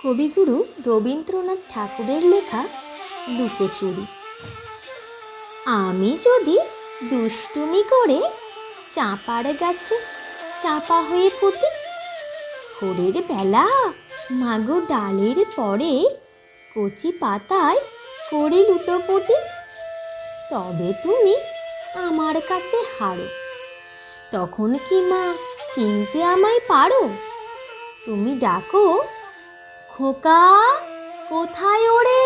কবিগুরু রবীন্দ্রনাথ ঠাকুরের লেখা লুকোচুরি। আমি যদি দুষ্টুমি করে চাঁপার গাছে চাপা হয়ে ফুটি, ভোরের বেলা মাগো ডালের পরে কচি পাতায় করি লুটোপুটি, তবে তুমি আমার কাছে হারো। তখন কি মা চিনতে আমায় পারো? তুমি ডাকো, খোকা কোথায় ওরে?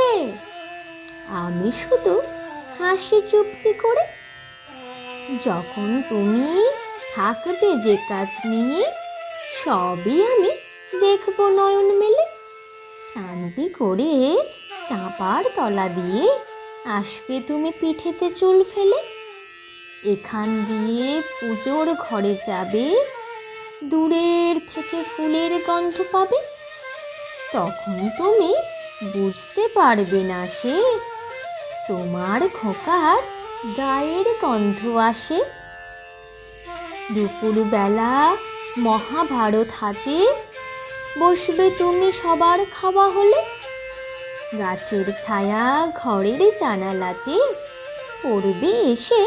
আমি শুধু হাসি চুপটি করে। যখন তুমি থাকবে যে কাজ নিয়ে, সবই আমি দেখবো নয়ন মেলে। স্নানটি করে চাঁপার তলা দিয়ে আসবে তুমি পিঠেতে চুল ফেলে। এখান দিয়ে পুজোর ঘরে যাবে, দূরের থেকে ফুলের গন্ধ পাবে। তখন তুমি বুঝতে পারবে না সে তোমার খোকার গায়ের গন্ধ আসে। দুপুরবেলা মহাভারত হাতে বসবে তুমি সবার খাওয়া হলে। গাছের ছায়া ঘরের জানালাতে পড়বে এসে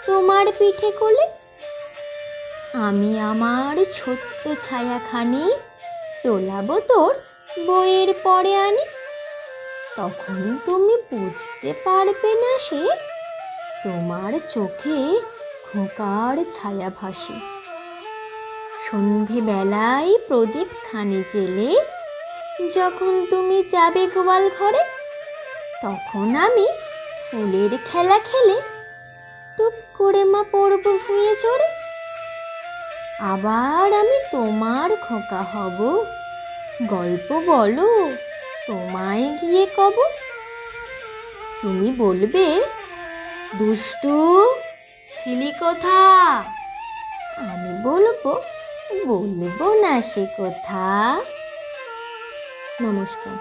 তোমার পিঠে কোলে। আমি আমার ছোট্ট ছায়াখানি তোলাবো তোর বইয়ের পরে আনি। তখন তুমি বুঝতে পারবে না সে তোমার চোখে খোকার ছায়া ভাসে। সন্ধেবেলায় প্রদীপ খানি জেলে যখন তুমি যাবে গোয়াল ঘরে, তখন আমি ফুলের খেলা খেলে টুপ করে মা পড়ব ভুঁয়ে চড়ে। আবার আমি তোমার খোকা হব, গল্প বলো তোমায় গিয়ে কব। তুমি বলবে, দুষ্টু ছিলি কোথা? আমি বলবো না সে কথা। নমস্কার।